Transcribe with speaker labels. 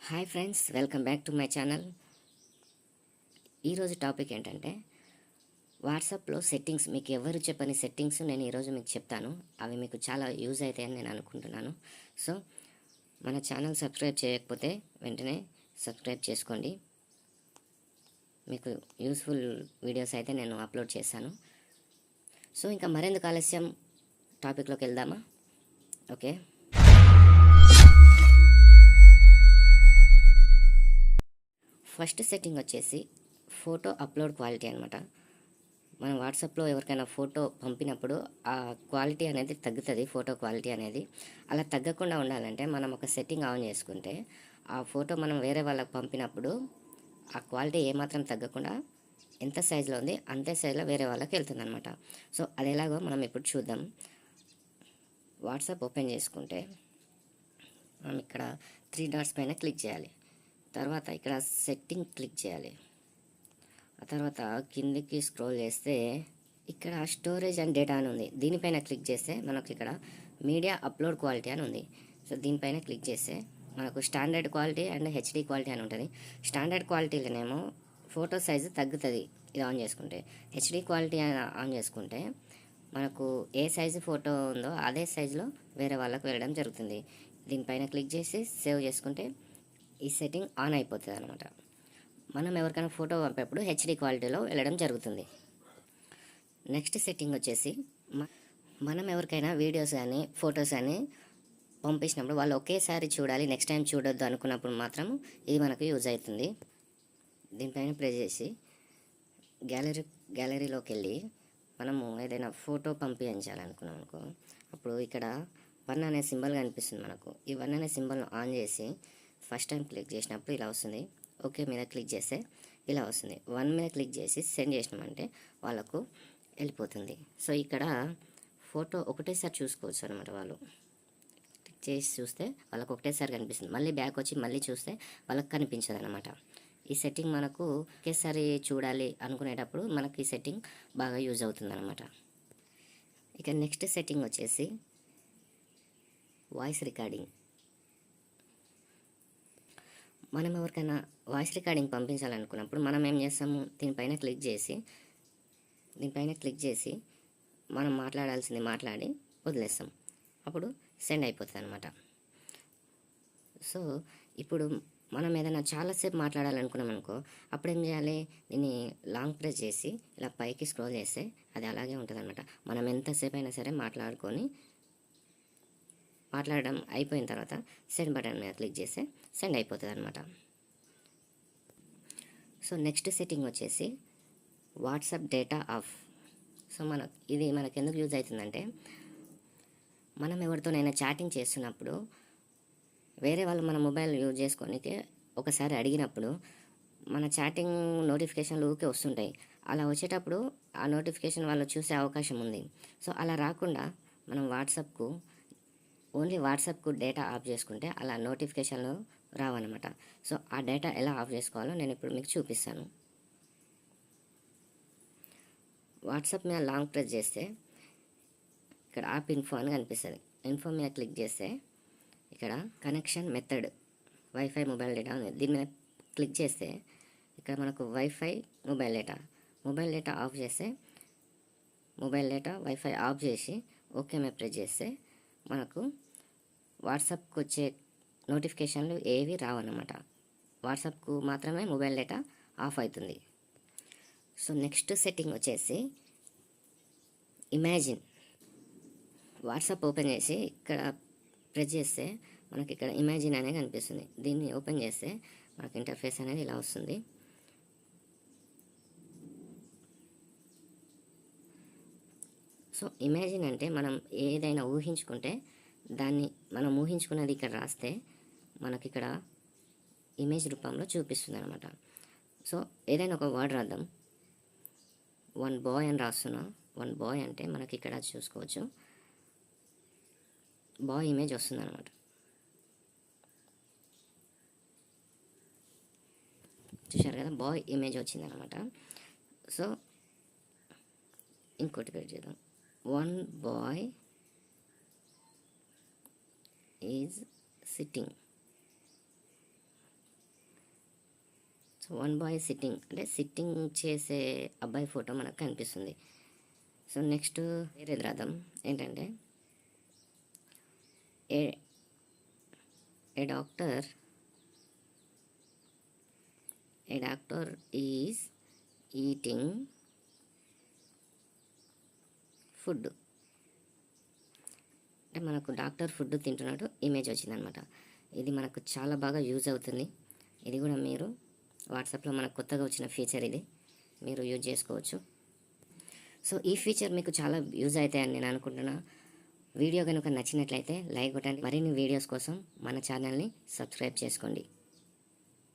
Speaker 1: Hi friends, welcome back to my channel. ఈరోజు topic ఏంటంటే వాట్సాప్లో సెట్టింగ్స్. మీకు ఎవరు చెప్పని సెట్టింగ్స్ నేను ఈరోజు మీకు చెప్తాను. అవి మీకు చాలా యూజ్ అవుతాయని నేను అనుకుంటున్నాను. సో మన ఛానల్ సబ్స్క్రైబ్ చేయకపోతే వెంటనే సబ్స్క్రైబ్ చేసుకోండి. మీకు యూస్ఫుల్ వీడియోస్ అయితే నేను అప్లోడ్ చేశాను. సో ఇంకా మరెందుకు ఆలస్యం, టాపిక్లోకి వెళ్దామా? ఓకే, ఫస్ట్ సెట్టింగ్ వచ్చేసి ఫోటో అప్లోడ్ క్వాలిటీ అనమాట. మనం వాట్సాప్లో ఎవరికైనా ఫోటో పంపినప్పుడు ఆ క్వాలిటీ అనేది తగ్గుతుంది, ఫోటో క్వాలిటీ అనేది. అలా తగ్గకుండా ఉండాలంటే మనం ఒక సెట్టింగ్ ఆన్ చేసుకుంటే ఆ ఫోటో మనం వేరే వాళ్ళకి పంపినప్పుడు ఆ క్వాలిటీ ఏమాత్రం తగ్గకుండా ఎంత సైజులో ఉంది అంతే సైజులో వేరే వాళ్ళకి వెళ్తుంది అనమాట. సో అది ఎలాగో మనం ఇప్పుడు చూద్దాం. వాట్సాప్ ఓపెన్ చేసుకుంటే మనం ఇక్కడ 3 డాట్స్ పైన క్లిక్ చేయాలి. తర్వాత ఇక్కడ సెట్టింగ్ క్లిక్ చేయాలి. ఆ తర్వాత కిందికి స్క్రోల్ చేస్తే ఇక్కడ స్టోరేజ్ అండ్ డేటా అని ఉంది. దీనిపైన క్లిక్ చేస్తే మనకు ఇక్కడ మీడియా అప్లోడ్ క్వాలిటీ అని ఉంది. సో దీనిపైన క్లిక్ చేస్తే మనకు standard quality and HD quality అని ఉంటుంది. స్టాండర్డ్ క్వాలిటీలోనేమో ఫోటో సైజు తగ్గుతుంది ఇది ఆన్ చేసుకుంటే. హెచ్డి క్వాలిటీ ఆన్ చేసుకుంటే మనకు ఏ సైజు ఫోటో ఉందో అదే సైజులో వేరే వాళ్ళకు వెళ్ళడం జరుగుతుంది. దీనిపైన క్లిక్ చేసి సేవ్ చేసుకుంటే ఈ సెట్టింగ్ ఆన్ అయిపోతుంది అనమాట. మనం ఎవరికైనా ఫోటో పంపేప్పుడు హెచ్డి క్వాలిటీలో వెళ్ళడం జరుగుతుంది. నెక్స్ట్ సెట్టింగ్ వచ్చేసి మనం ఎవరికైనా వీడియోస్ కానీ ఫొటోస్ కానీ పంపించినప్పుడు వాళ్ళు ఒకేసారి చూడాలి, నెక్స్ట్ టైం చూడొద్దు అనుకున్నప్పుడు మాత్రం ఇది మనకు యూజ్ అవుతుంది. దీనిపైన ప్రెస్ చేసి గ్యాలరీలోకి వెళ్ళి మనము ఏదైనా ఫోటో పంపించాలనుకున్నాం అనుకో, అప్పుడు ఇక్కడ 1 అనే సింబల్ కనిపిస్తుంది మనకు. ఈ 1 అనే సింబల్ను ఆన్ చేసి ఫస్ట్ టైం క్లిక్ చేసినప్పుడు ఇలా వస్తుంది. ఓకే మీద క్లిక్ చేస్తే ఇలా వస్తుంది. 1 మీద క్లిక్ చేసి సెండ్ చేసినామంటే వాళ్ళకు వెళ్ళిపోతుంది. సో ఇక్కడ ఫోటో ఒకటేసారి చూసుకోవచ్చు అనమాట. వాళ్ళు క్లిక్ చేసి చూస్తే వాళ్ళకు ఒకటేసారి కనిపిస్తుంది. మళ్ళీ బ్యాక్ వచ్చి మళ్ళీ చూస్తే వాళ్ళకి కనిపించదు అనమాట. ఈ సెట్టింగ్ మనకు ఒకేసారి చూడాలి అనుకునేటప్పుడు మనకి ఈ సెట్టింగ్ బాగా యూజ్ అవుతుంది అనమాట. ఇక నెక్స్ట్ సెట్టింగ్ వచ్చేసి వాయిస్ రికార్డింగ్. మనం ఎవరికైనా వాయిస్ రికార్డింగ్ పంపించాలనుకున్నప్పుడు మనం ఏం చేస్తాము, దీనిపైన క్లిక్ చేసి మనం మాట్లాడాల్సింది మాట్లాడి వదిలేస్తాం. అప్పుడు సెండ్ అయిపోతుంది అనమాట. సో ఇప్పుడు మనం ఏదైనా చాలాసేపు మాట్లాడాలనుకున్నాం అనుకో, అప్పుడు ఏం చేయాలి, దీన్ని లాంగ్ ప్రెస్ చేసి ఇలా పైకి స్క్రోల్ చేస్తే అది అలాగే ఉంటుంది అనమాట. మనం ఎంతసేపు అయినా సరే మాట్లాడడం అయిపోయిన తర్వాత సెండ్ బటన్ మీద క్లిక్ చేస్తే సెండ్ అయిపోతుంది అనమాట. సో నెక్స్ట్ సెట్టింగ్ వచ్చేసి వాట్సాప్ డేటా ఆఫ్. సో ఇది మనకు ఎందుకు యూజ్ అవుతుందంటే, మనం ఎవరితోనైనా చాటింగ్ చేస్తున్నప్పుడు వేరే వాళ్ళు మన మొబైల్ యూజ్ చేసుకోనికి ఒకసారి అడిగినప్పుడు మన చాటింగ్ నోటిఫికేషన్లు ఊరికే వస్తుంటాయి. అలా వచ్చేటప్పుడు ఆ నోటిఫికేషన్ వాళ్ళు చూసే అవకాశం ఉంది. సో అలా రాకుండా మనం ఓన్లీ వాట్సాప్కు డేటా ఆఫ్ చేసుకుంటే అలా నోటిఫికేషన్లు రావన్నమాట. సో ఆ డేటా ఎలా ఆఫ్ చేసుకోవాలో నేను ఇప్పుడు మీకు చూపిస్తాను. వాట్సాప్ మీద లాంగ్ ప్రెస్ చేస్తే ఇక్కడ యాప్ ఇన్ఫో అని కనిపిస్తుంది. ఇన్ఫో మీద క్లిక్ చేస్తే ఇక్కడ connection method wifi mobile data ఉంది. దీని మీద క్లిక్ చేస్తే ఇక్కడ మనకు వైఫై మొబైల్ డేటా ఆఫ్ చేస్తే మొబైల్ డేటా వైఫై ఆఫ్ చేసి ఓకే మీద ప్రెస్ చేస్తే మనకు వాట్సాప్కి వచ్చే నోటిఫికేషన్లు ఏవి రావన్నమాట. వాట్సాప్కు మాత్రమే మొబైల్ డేటా ఆఫ్ అవుతుంది. సో నెక్స్ట్ సెట్టింగ్ వచ్చేసి ఇమాజిన్. వాట్సాప్ ఓపెన్ చేసి ఇక్కడ ప్రెస్ చేస్తే మనకి ఇక్కడ ఇమాజిన్ అనేది కనిపిస్తుంది. దీన్ని ఓపెన్ చేస్తే మనకు ఇంటర్ఫేస్ అనేది ఇలా వస్తుంది. సో ఇమాజిన్ అంటే మనం ఏదైనా ఊహించుకుంటే దాన్ని మనం ఊహించుకున్నది ఇక్కడ రాస్తే మనకి ఇక్కడ ఇమేజ్ రూపంలో చూపిస్తుంది అనమాట. సో ఏదైనా ఒక వర్డ్ రాద్దాం. 1 బాయ్ అని రాస్తున్నా. 1 బాయ్ అంటే మనకి ఇక్కడ చూసుకోవచ్చు, బాయ్ ఇమేజ్ వస్తుంది అనమాట. చూశారు కదా, బాయ్ ఇమేజ్ వచ్చింది అనమాట. సో ఇంకోటి పేరు చేద్దాం. 1 boy is sitting. So one boy sitting అంటే సిట్టింగ్ చేసే అబ్బాయి ఫోటో మనకు కనిపిస్తుంది. సో నెక్స్ట్ వేరేది రాద్దాం. ఏంటంటే ఏ ఏ డాక్టర్ ఈజ్ ఈటింగ్ ఫుడ్. అంటే మనకు డాక్టర్ ఫుడ్ తింటున్నట్టు ఇమేజ్ వచ్చిందనమాట. ఇది మనకు చాలా బాగా యూజ్ అవుతుంది. ఇది కూడా మీరు వాట్సాప్లో మనకు కొత్తగా వచ్చిన ఫీచర్, ఇది మీరు యూజ్ చేసుకోవచ్చు. సో ఈ ఫీచర్ మీకు చాలా యూజ్ అవుతాయని నేను అనుకుంటున్నా. వీడియో కనుక నచ్చినట్లయితే లైక్ కొట్టండి. మరిన్ని వీడియోస్ కోసం మన ఛానల్ని సబ్స్క్రైబ్ చేసుకోండి.